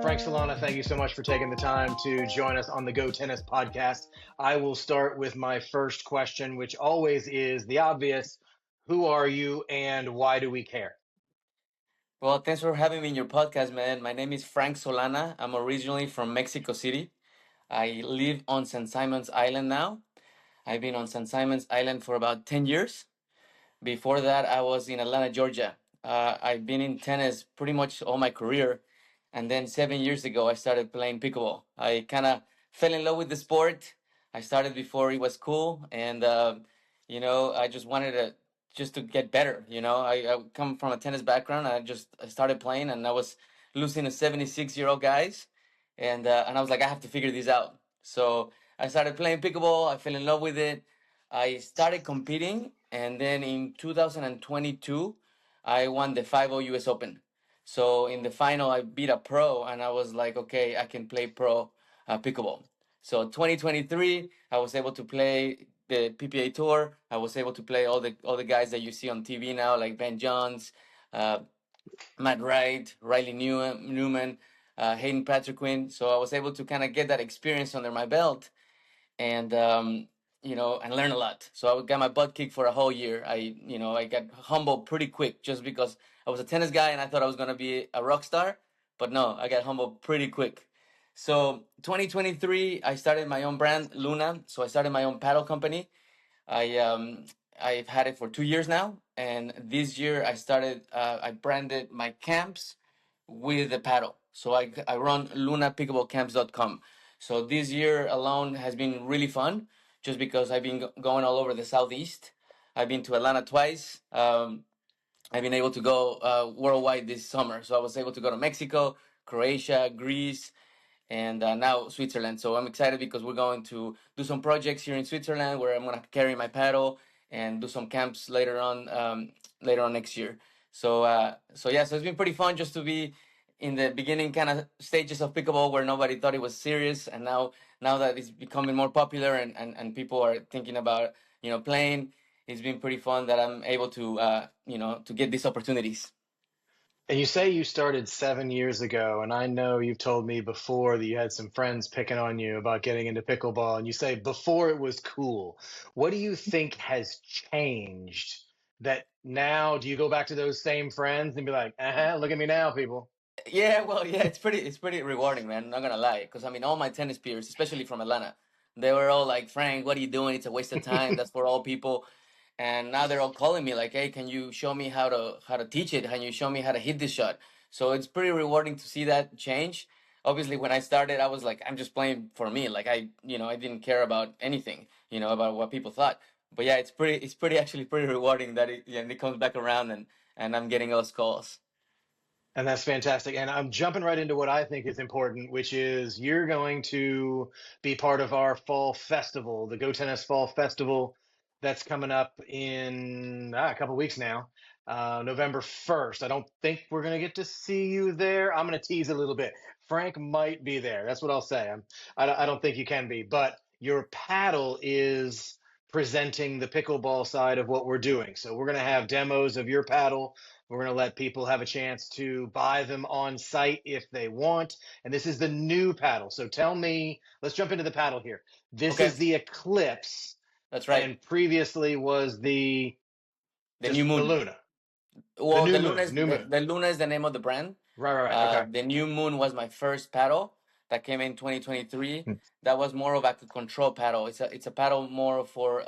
Frank Solana, thank you so much for taking the time to join us on the GoTennis Podcast. I will start with my first question, which always is the obvious. Who are you and why do we care? Well, thanks for having me in your podcast, man. My name is Frank Solana. I'm originally from Mexico City. I live on St. Simon's Island now. I've been on St. Simon's Island for about 10 years. Before that, I was in Atlanta, Georgia. I've been in tennis pretty much all my career. And then 7 years ago, I started playing pickleball. I kind of fell in love with the sport. I started before it was cool. And, I just wanted to get better. I come from a tennis background. I started playing and I was losing to 76-year-old guys. And I was like, I have to figure this out. So I started playing pickleball. I fell in love with it. I started competing, and then in 2022, I won the 5-0 US Open. So in the final, I beat a pro, and I was like, okay, I can play pro pickleball. So 2023, I was able to play the PPA Tour. I was able to play all the guys that you see on TV now, like Ben Johns, uh, Matt Wright, Newman, Hayden Patrick. So I was able to kind of get that experience under my belt and learn a lot. So I got my butt kicked for a whole year. I got humbled pretty quick just because I was a tennis guy and I thought I was gonna be a rock star, but no, I got humbled pretty quick. So 2023, I started my own brand, Luna. So I started my own paddle company. I've had it for 2 years now, and this year I branded my camps with the paddle. So I run lunapickleballcamps.com. So this year alone has been really fun just because I've been going all over the Southeast. I've been to Atlanta twice. I've been able to go worldwide this summer. So I was able to go to Mexico, Croatia, Greece, and now Switzerland. So I'm excited because we're going to do some projects here in Switzerland where I'm going to carry my paddle and do some camps later on next year. So it's been pretty fun just to be in the beginning kind of stages of pickleball where nobody thought it was serious, and now that it's becoming more popular and people are thinking about playing, it's been pretty fun that I'm able to get these opportunities. And you say you started 7 years ago, and I know you've told me before that you had some friends picking on you about getting into pickleball, and you say before it was cool. What do you think has changed that now do you go back to those same friends and be like, look at me now, people? Yeah, well, yeah, it's pretty rewarding, man. Not gonna lie, because I mean, all my tennis peers, especially from Atlanta, they were all like, "Frank, what are you doing? It's a waste of time. That's for all people." And now they're all calling me like, "Hey, can you show me how to teach it? Can you show me how to hit this shot?" So it's pretty rewarding to see that change. Obviously, when I started, I was like, "I'm just playing for me." Like I didn't care about anything, about what people thought. But yeah, it's pretty actually pretty rewarding that it comes back around and I'm getting those calls. And that's fantastic. And I'm jumping right into what I think is important, which is you're going to be part of our fall festival, the Go Tennis Fall Festival that's coming up in a couple weeks now, November 1st. I don't think we're going to get to see you there. I'm going to tease a little bit. Frank might be there. That's what I'll say. I don't think you can be, but your paddle is presenting the pickleball side of what we're doing. So we're going to have demos of your paddle. We're going to let people have a chance to buy them on site if they want. And this is the new paddle. So tell me, let's jump into the paddle here. This Okay, is the Eclipse, that's right. and previously was the The new just the moon. Luna, the Well, new the Luna moon, is new the, moon. the Luna is the name of the brand. Right. Okay. The new moon was my first paddle that came in 2023. That was more of like a control paddle. It's a paddle more for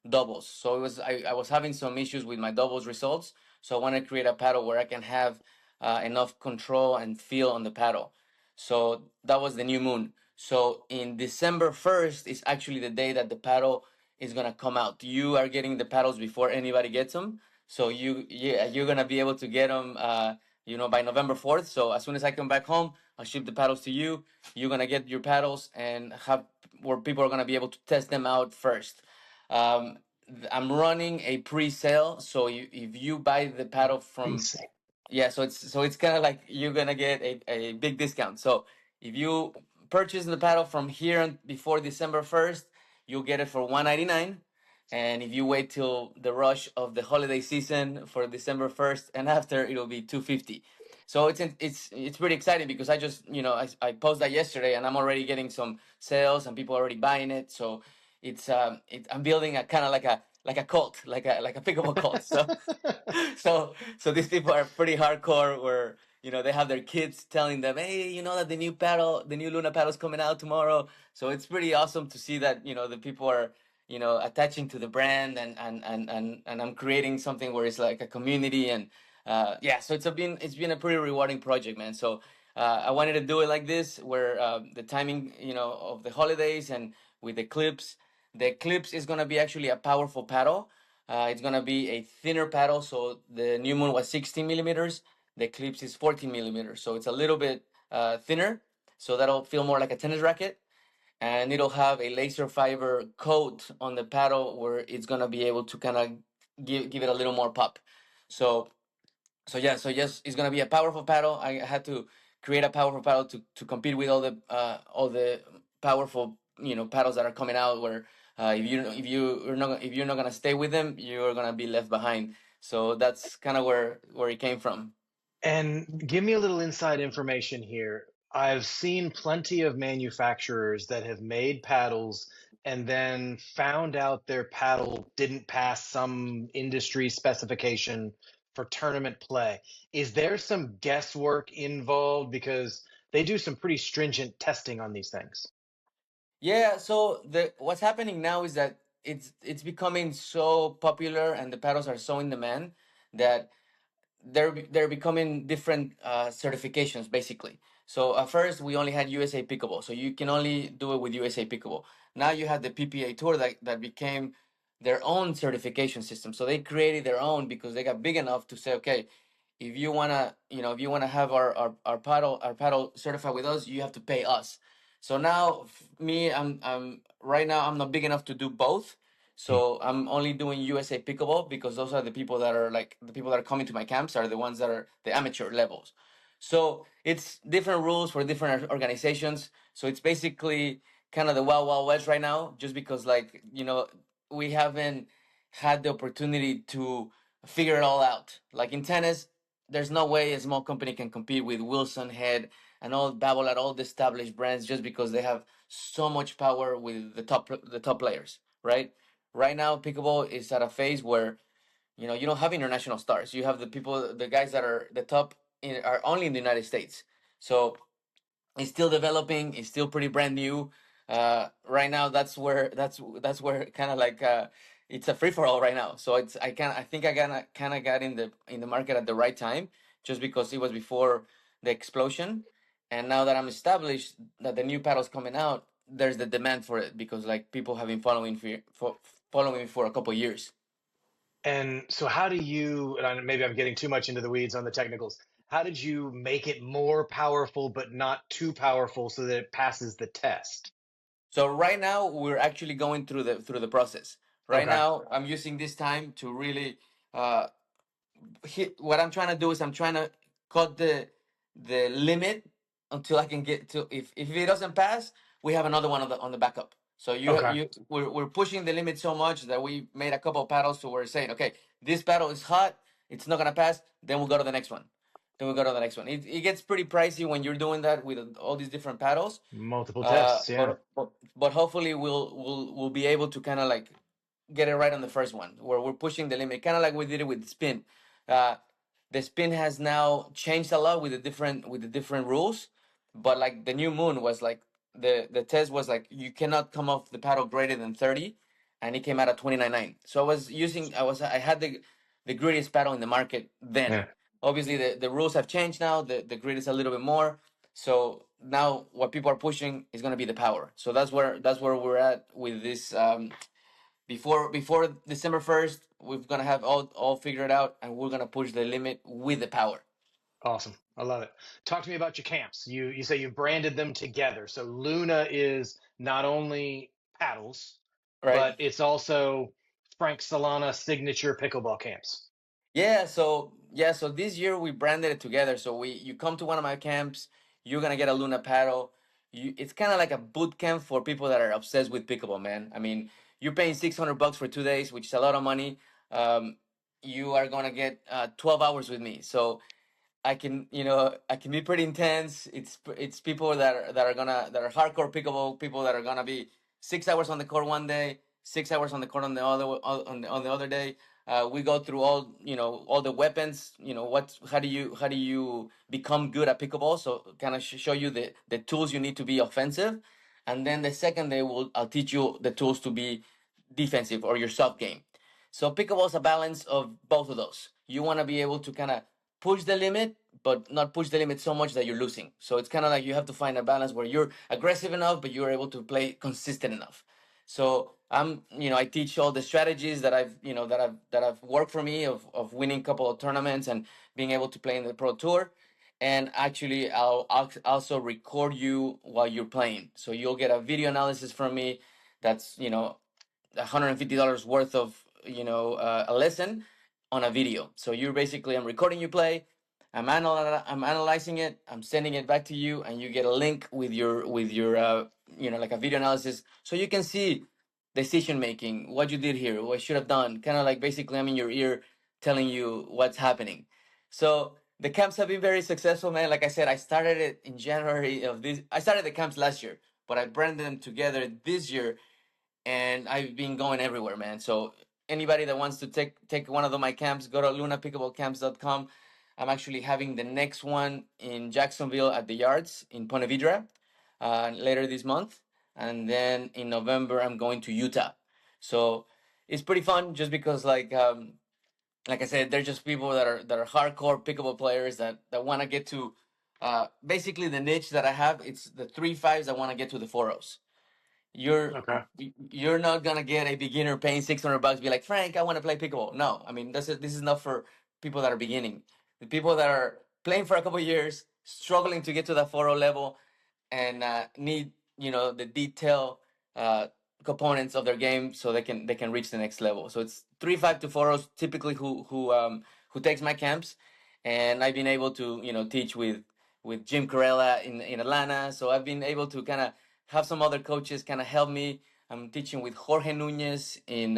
doubles. So I was having some issues with my doubles results. So I want to create a paddle where I can have enough control and feel on the paddle. So that was the new moon. So in December 1st is actually the day that the paddle is gonna come out. You are getting the paddles before anybody gets them. So you're gonna be able to get them by November 4th. So as soon as I come back home, I'll ship the paddles to you. You're gonna get your paddles and have where people are gonna be able to test them out first. Um, I'm running a pre-sale, so if you buy the paddle from Pre-sale. yeah, so it's kind of like you're gonna get a big discount. So if you purchase the paddle from here before December 1st, you'll get it for 199. And if you wait till the rush of the holiday season for December 1st and after, it'll be 250. So it's pretty exciting because I just I posted that yesterday and I'm already getting some sales and people already buying it. So I'm building a kind of like a cult, like a pickleball cult. So so these people are pretty hardcore where they have their kids telling them, hey, that the new Luna paddle is coming out tomorrow. So it's pretty awesome to see that the people are attaching to the brand, and I'm creating something where it's like a community. And yeah, so it's been a pretty rewarding project, man. So I wanted to do it like this, where the timing of the holidays and with the clips is going to be actually a powerful paddle. It's gonna be a thinner paddle, so the new moon was 16 millimeters. The Eclipse is 14 millimeters, so it's a little bit thinner. So that'll feel more like a tennis racket, and it'll have a laser fiber coat on the paddle where it's gonna be able to kind of give it a little more pop. So so yes, it's gonna be a powerful paddle. I had to create a powerful paddle to compete with all the powerful paddles that are coming out. Where if you're not gonna stay with them, you're gonna be left behind. So that's kind of where it came from. And give me a little inside information here. I've seen plenty of manufacturers that have made paddles and then found out their paddle didn't pass some industry specification for tournament play. Is there some guesswork involved? Because they do some pretty stringent testing on these things. Yeah. So the what's happening now is that it's becoming so popular and the paddles are so in demand that they're becoming different certifications basically. So at first we only had USA Pickleball, so you can only do it with USA Pickleball. Now you have the PPA Tour that became their own certification system. So they created their own because they got big enough to say, okay, if you wanna have our paddle certified with us, you have to pay us. So now me, I'm right now I'm not big enough to do both. So I'm only doing USA Pickleball because those are the people that are like the people that are coming to my camps are the ones that are the amateur levels. So it's different rules for different organizations. So it's basically kind of the wild wild west right now, just because like we haven't had the opportunity to figure it all out. Like in tennis, there's no way a small company can compete with Wilson Head and all Babel at all the established brands just because they have so much power with the top players, right? Right now pickleball is at a phase where you don't have international stars. You have the guys that are the top are only in the United States. So it's still developing. It's still pretty brand new. Right now, that's where kind of like it's a free for all right now. So I think I kind of got in the market at the right time, just because it was before the explosion, and now that I'm established, that the new paddles coming out, there's the demand for it because like people have been following me for a couple of years. And so, how do you, and maybe I'm getting too much into the weeds on the technicals, how did you make it more powerful but not too powerful so that it passes the test? So right now we're actually going through the process. Right Okay. now I'm using this time to really uh, what I'm trying to do is I'm trying to cut the limit until I can get to if it doesn't pass, we have another one on the backup. So Okay. we're pushing the limit so much that we made a couple of paddles, so we're saying, okay, this paddle is hot, it's not gonna pass, then we'll go to the next one. Then we'll go to the next one. It gets pretty pricey when you're doing that with all these different paddles. Multiple Uh, tests. Yeah. but but hopefully we'll be able to kind of like get it right on the first one where we're pushing the limit, kind of like we did it with the spin. Uh, the spin has now changed a lot with the different rules, but like the new moon was like the test was like you cannot come off the paddle greater than 30, and it came out at 29.9. So I had the greatest paddle in the market then. Yeah. Obviously the rules have changed now. The grid is a little bit more. So now what people are pushing is going to be the power. So that's where we're at with this. Before December 1st, we're gonna have all figured out, and we're gonna push the limit with the power. Awesome. I love it. Talk to me about your camps. You say you branded them together. So Luna is not only paddles, Right? but it's also Frank Solana signature pickleball camps. Yeah. So this year we branded it together. So you come to one of my camps, you're gonna get a Luna paddle. It's kind of like a boot camp for people that are obsessed with pickleball, man. I mean, you're paying $600 for 2 days, which is a lot of money. You are gonna get 12 hours with me. So I can, I can be pretty intense. It's people that are hardcore pickleball people that are gonna be 6 hours on the court one day, 6 hours on the court on the on the other day. We go through all the weapons. How do you become good at pickleball? So kind of show you the tools you need to be offensive, and then the second day I'll teach you the tools to be defensive or your soft game. So pickleball is a balance of both of those. You want to be able to kind of push the limit, but not push the limit so much that you're losing. So it's kind of like you have to find a balance where you're aggressive enough, but you're able to play consistent enough. So I teach all the strategies that I've worked for me of winning a couple of tournaments and being able to play in the pro tour. And actually, I'll also record you while you're playing. So you'll get a video analysis from me. That's $150 worth of a lesson on a video. So you're basically, I'm recording you play, I'm analyzing it, I'm sending it back to you, and you get a link with your like a video analysis, so you can see decision making, what you did here, what I should have done. Kind of like basically I'm in your ear telling you what's happening. So the camps have been very successful, man. Like I said, I started it in January of this. I started the camps last year, but I branded them together this year, and I've been going everywhere, man. So anybody that wants to take one of my camps, go to lunapickleballcamps.com. I'm actually having the next one in Jacksonville at the Yards in Ponte Vedra later this month, and then in November I'm going to Utah. So it's pretty fun, just because like I said, they're just people that are hardcore pickleball players that want to get to basically the niche that I have. It's the 3-5s that want to get to the 4-0s. you're Okay. you're not gonna get a beginner paying $600 be like, Frank, I want to play pickleball. No, I mean, this is not for people that are beginning. The people that are playing for a couple of years, struggling to get to that 4 level, and need the detail components of their game so they can reach the next level. So it's 3-5 to 4 typically who takes my camps. And I've been able to teach with Jim Corella in Atlanta. So I've been able to kind of have some other coaches kind of help me. I'm teaching with Jorge Nunez in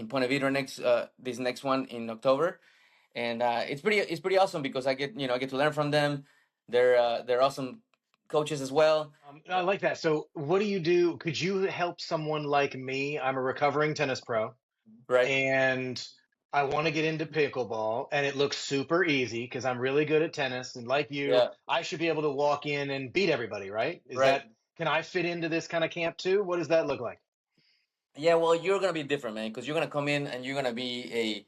Ponte Vedra this next one in October, and it's pretty awesome because I get to learn from them. They're awesome coaches as well. I like that. So, what do you do? Could you help someone like me? I'm a recovering tennis pro, Right? and I want to get into pickleball, and it looks super easy because I'm really good at tennis. And like you, Yeah. I should be able to walk in and beat everybody, right? Right. Can I fit into this kind of camp too? What does that look like? Yeah. Well, you're gonna be different, man, because you're gonna come in and you're gonna be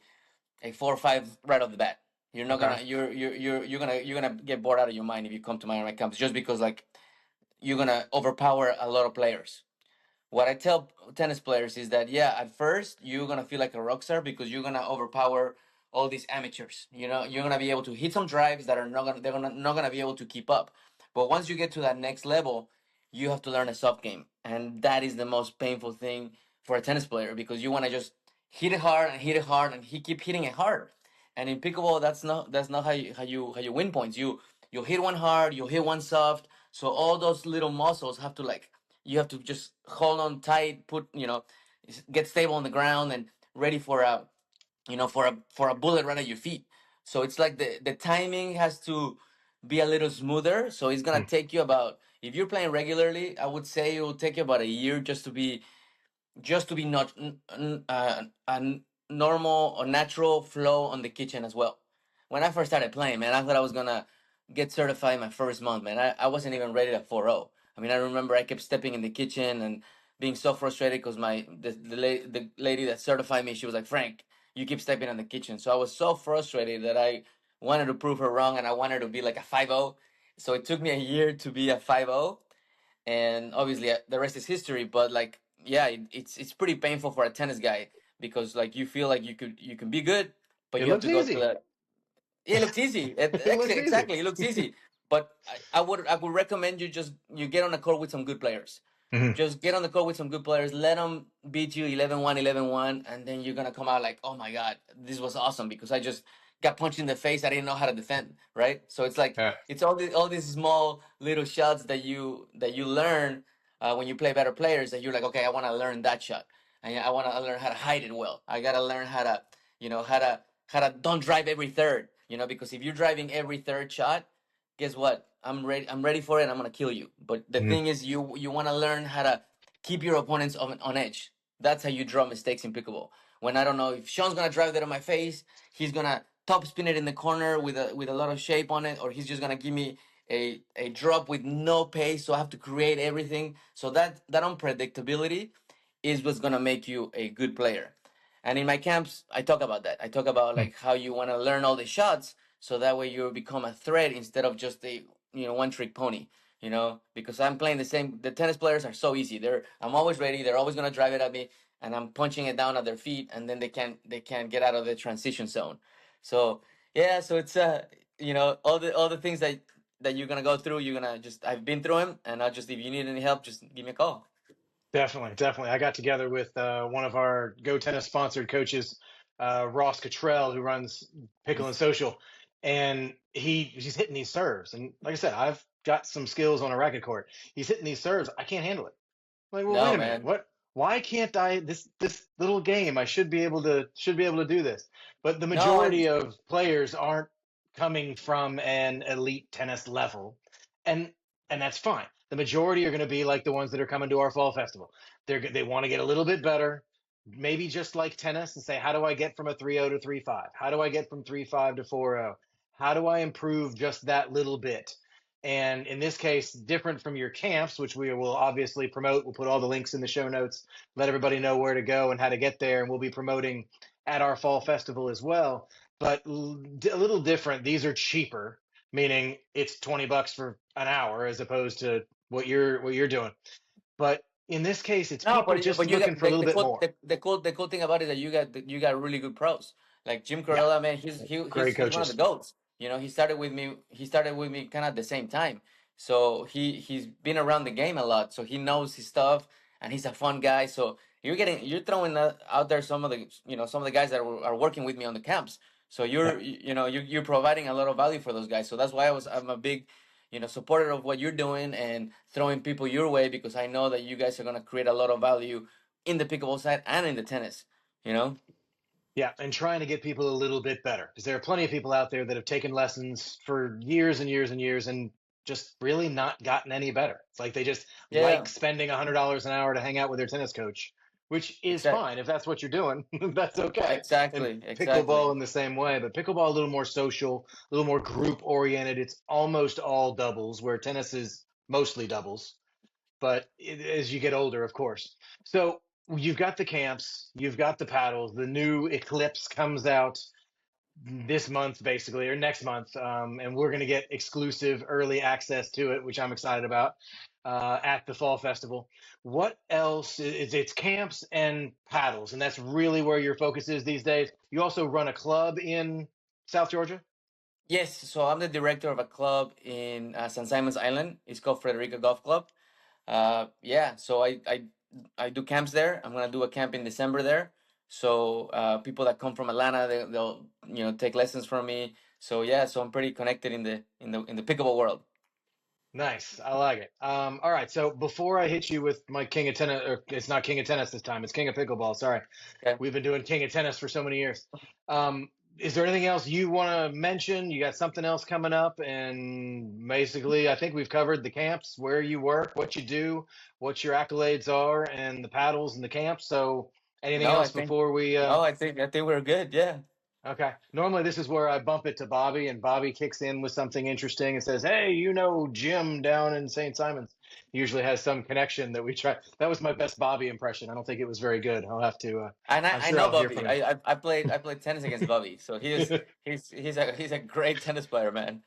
a 4 or 5 right off the bat. You're not Okay. gonna you're gonna get bored out of your mind if you come to my camps, just because like you're gonna overpower a lot of players. What I tell tennis players is that, yeah, at first you're gonna feel like a rock star because you're gonna overpower all these amateurs. You're gonna be able to hit some drives that are not gonna be able to keep up. But once you get to that next level, you have to learn a soft game, and that is the most painful thing for a tennis player, because you want to just hit it hard and hit it hard and keep hitting it hard. And in pickleball, that's not how you win points. You hit one hard, you hit one soft. So all those little muscles have to, like, you have to just hold on tight, get stable on the ground and ready for a bullet right at your feet. So it's like the timing has to be a little smoother. So it's gonna Hmm. take you about, if you're playing regularly, I would say it will take you about a year just to be not a normal or natural flow on the kitchen as well. When I first started playing, man, I thought I was gonna get certified my first month, man. I wasn't even ready to 4-0. I mean, I remember I kept stepping in the kitchen and being so frustrated because the lady that certified me, she was like, Frank, you keep stepping in the kitchen. So I was so frustrated that I wanted to prove her wrong, and I wanted to be like a 5-0. So it took me a year to be a 5-0, and obviously the rest is history. But like, yeah, it's pretty painful for a tennis guy, because like you feel like you can be good, but It you have looks to go through easy. that. It looks easy. It looks easy. Exactly, it looks easy. But I would recommend you get on a court with some good players. Mhm. Just get on the court with some good players. Let them beat you 11-1, 11-1, and then you're gonna come out like, oh my god, this was awesome because I just got punched in the face. I didn't know how to defend. Right. So it's like Yeah. it's all these small little shots that you learn when you play better players. That you're like, okay, I want to learn that shot, and I want to learn how to hide it well. I gotta learn how to don't drive every third. because if you're driving every third shot, guess what? I'm ready for it. And I'm gonna kill you. But the Mhm. thing is, you want to learn how to keep your opponents on edge. That's how you draw mistakes in pickleball. When I don't know if Sean's gonna drive that on my face, he's gonna top spin it in the corner with a lot of shape on it, or he's just gonna give me a drop with no pace. So I have to create everything. So that unpredictability is what's gonna make you a good player. And in my camps, I talk about that. I talk about like how you want to learn all the shots, so that way you become a threat instead of just a one trick pony. Because I'm playing the same. The tennis players are so easy. I'm always ready. They're always gonna drive it at me, and I'm punching it down at their feet, and then they can't get out of the transition zone. So yeah, so it's all the things that you're gonna go through. You're gonna just I've been through them, and I'll just if you need any help, just give me a call. Definitely, definitely. I got together with one of our GoTennis sponsored coaches, Ross Cottrell, who runs Pickle and Social, and he's hitting these serves. And like I said, I've got some skills on a racket court. He's hitting these serves. I can't handle it. Like, well, wait No, a minute. man. What? Why can't I? This little game, I should be able to do this. But the No, majority of players aren't coming from an elite tennis level, and and that's fine. The majority are going to be like the ones that are coming to our fall festival. They want to get a little bit better, maybe just like tennis, and say, how do I get from a 3-0 to 3-5? How do I get from 3-5 to 4-0? How do I improve just that little bit? And in this case, different from your camps, which we will obviously promote. We'll put all the links in the show notes, let everybody know where to go and how to get there. And we'll be promoting at our fall festival as well. But a little different. These are cheaper, meaning it's $20 for an hour as opposed to what you're doing. But in this case, it's no, people but just but you looking got for a little the bit cool more. the cool thing about it is that you got really good pros like Jim Yeah, Corella, man. He's he, he's great he's one of the coaches. goats. He started with me kind of at the same time, so he's been around the game a lot, so he knows his stuff, and he's a fun guy. So you're throwing out there some of the guys that are working with me on the camps. So Yeah. you're providing a lot of value for those guys. So that's why I'm a big supporter of what you're doing and throwing people your way, because I know that you guys are gonna create a lot of value in the pickleball side and in the tennis. You know? Yeah, and trying to get people a little bit better because there are plenty of people out there that have taken lessons for years and years and years and just really not gotten any better. It's like they just like Yeah, spending $100 an hour to hang out with their tennis coach, which is exactly, fine if that's what you're doing. That's okay. And exactly, pickleball exactly. in the same way, but pickleball a little more social, a little more group oriented. It's almost all doubles, where tennis is mostly doubles but as you get older, of course. So you've got the camps, you've got the paddles. The new Eclipse comes out this month, basically, or next month, and we're going to get exclusive early access to it, which I'm excited about at the fall festival. What else? It's camps and paddles, and that's really where your focus is these days. You also run a club in South Georgia. Yes, so I'm the director of a club in St. Simon's Island. It's called Frederica Golf Club. Yeah, so I do camps there. I'm gonna do a camp in December there. So people that come from Atlanta, they'll take lessons from me. So yeah, so I'm pretty connected in the pickleball world. Nice. I like it. All right. So before I hit you with my King of Tennis, or it's not King of Tennis this time, it's King of Pickleball. Sorry. Okay. We've been doing King of Tennis for so many years. Is there anything else you want to mention? You got something else coming up? And basically, I think we've covered the camps, where you work, what you do, what your accolades are, and the paddles and the camps. So anything No, I else think before we no, I think we're good. Yeah. Okay. Normally, this is where I bump it to Bobby, and Bobby kicks in with something interesting and says, "Hey, Jim down in St. Simon's." He usually has some connection that we try. That was my best Bobby impression. I don't think it was very good. I'll have to. And I'm I sure know I'll hear Bobby. from him. I played tennis against Bobby. So he's a great tennis player, man.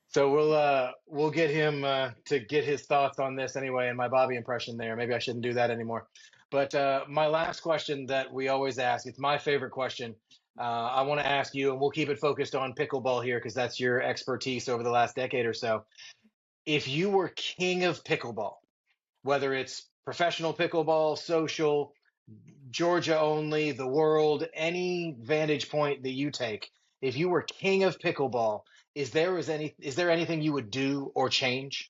So we'll get him to get his thoughts on this anyway, and my Bobby impression there. Maybe I shouldn't do that anymore. But my last question that we always ask, it's my favorite question. I want to ask you, and we'll keep it focused on pickleball here because that's your expertise over the last decade or so. If you were king of pickleball, whether it's professional pickleball, social, Georgia only, the world, any vantage point that you take, if you were king of pickleball, is there anything you would do or change?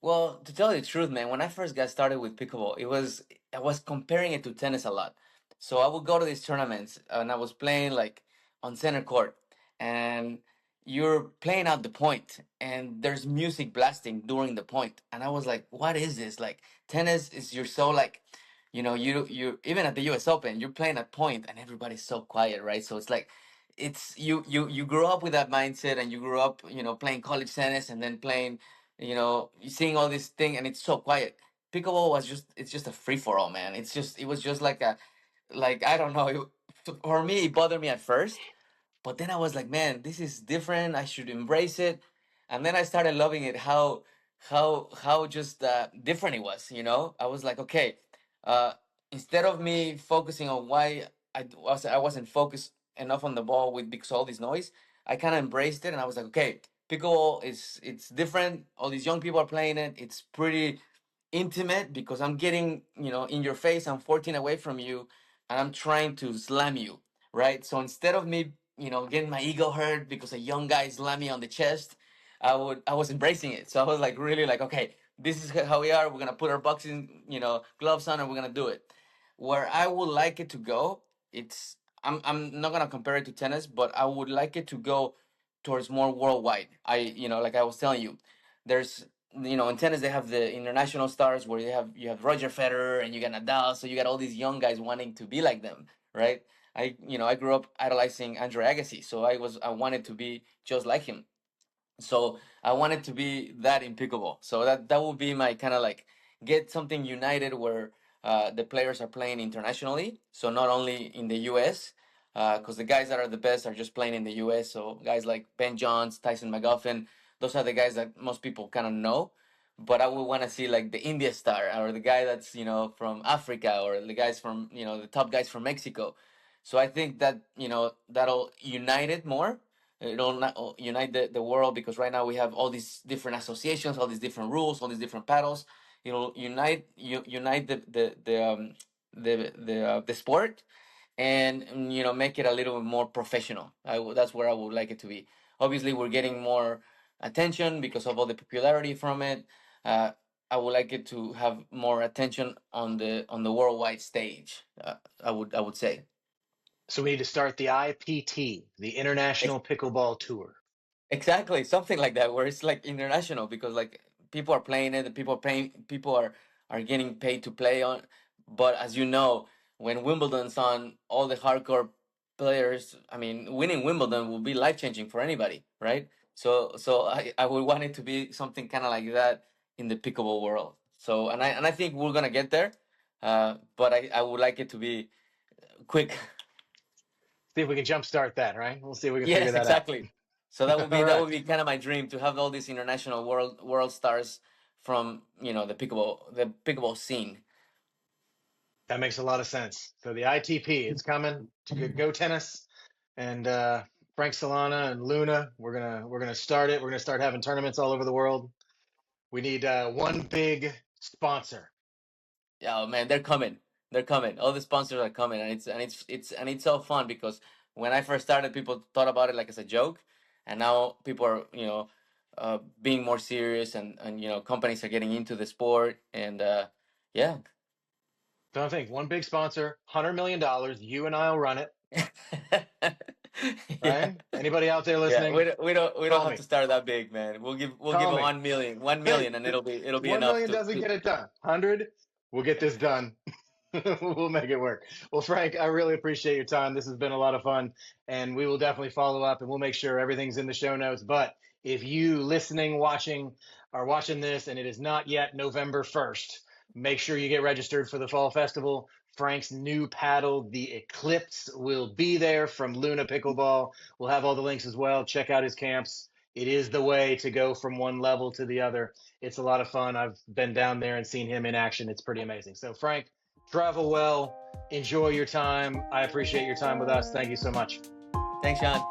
Well, to tell you the truth, man, when I first got started with pickleball, I was comparing it to tennis a lot. So I would go to these tournaments and I was playing like on center court, and you're playing out the point, and there's music blasting during the point, and I was like, what is this? Like, tennis is, you're so like, you even at the US Open, you're playing at point and everybody's so quiet, right? So it's like, it's you grew up with that mindset, and you grew up, playing college tennis, and then playing, you seeing all this thing, and it's so quiet. Pickleball was just, it's just a free for all, man. It was just like a, like, I don't know, for me it bothered me at first, but then I was like, man, this is different. I should embrace it. And then I started loving it. How just different it was. I was like, okay, uh, instead of me focusing on why I wasn't focused enough on the ball with, because of all this noise, I kind of embraced it, and I was like, okay, pickleball is, it's different. All these young people are playing it. It's pretty intimate because I'm getting, in your face. I'm 14 away from you, and I'm trying to slam you, right? So instead of me, getting my ego hurt because a young guy slammed me on the chest, I was embracing it. So I was like, really like, okay, this is how we are. We're gonna put our boxing, gloves on, and we're gonna do it. Where I would like it to go, it's, I'm not gonna compare it to tennis, but I would like it to go towards more worldwide. Like I was telling you, there's, in tennis they have the international stars where you have Roger Federer, and you got Nadal, so you got all these young guys wanting to be like them, right? I grew up idolizing Andre Agassi, so I wanted to be just like him. So I wanted to be that in pickleball. So that would be my kind of like, get something united where the players are playing internationally. So not only in the U.S., because the guys that are the best are just playing in the U.S. So guys like Ben Johns, Tyson McGuffin, those are the guys that most people kind of know. But I would want to see like the India star, or the guy that's, from Africa, or the guys from, the top guys from Mexico. So I think that, that'll unite it more. It'll not unite the world, because right now we have all these different associations, all these different rules, all these different paddles. It'll unite the sport, and make it a little bit more professional. That's where I would like it to be. Obviously, we're getting more attention because of all the popularity from it. Uh, I would like it to have more attention on the worldwide stage. I would say. So we need to start the IPT, the International Pickleball Tour. Exactly, something like that, where it's like international, because like people are playing it, and people are getting paid to play on. But as you know, when Wimbledon's on, all the hardcore players, I mean, winning Wimbledon will be life changing for anybody, right? So I would want it to be something kind of like that in the pickleball world. So and I think we're gonna get there, but I would like it to be quick. See if we can jumpstart that, right? We'll see if we can figure Yes, that out. exactly. So that would All be that right. would be kind of my dream, to have all these international world stars from, the pickleball scene. That makes a lot of sense. So the ITP, it's coming to Go Tennis, and Frank Solana and Luna. We're gonna start it. We're gonna start having tournaments all over the world. We need one big sponsor. Yeah, oh, man, they're coming. They're coming. All the sponsors are coming, and it's so fun, because when I first started, people thought about it like as a joke, and now people are, being more serious, and companies are getting into the sport, and yeah. So I think one big sponsor, $100 million. You and I'll run it, Yeah. right? Anybody out there Yeah, listening? we don't Call have me. to start that big, man. We'll give Call them me. 1 million, 1 million, Hey, and it'll be one enough million to doesn't to get it done. 100, we'll get this done. We'll make it work. Well, Frank, I really appreciate your time. This has been a lot of fun, and we will definitely follow up, and we'll make sure everything's in the show notes. But if you listening, watching, are watching this, and it is not yet November 1st, make sure you get registered for the Fall Festival. Frank's new paddle, the Eclipse, will be there from Luna Pickleball. We'll have all the links as well. Check out his camps. It is the way to go from one level to the other. It's a lot of fun. I've been down there and seen him in action. It's pretty amazing. So, Frank, travel well. Enjoy your time. I appreciate your time with us. Thank you so much. Thanks, Sean.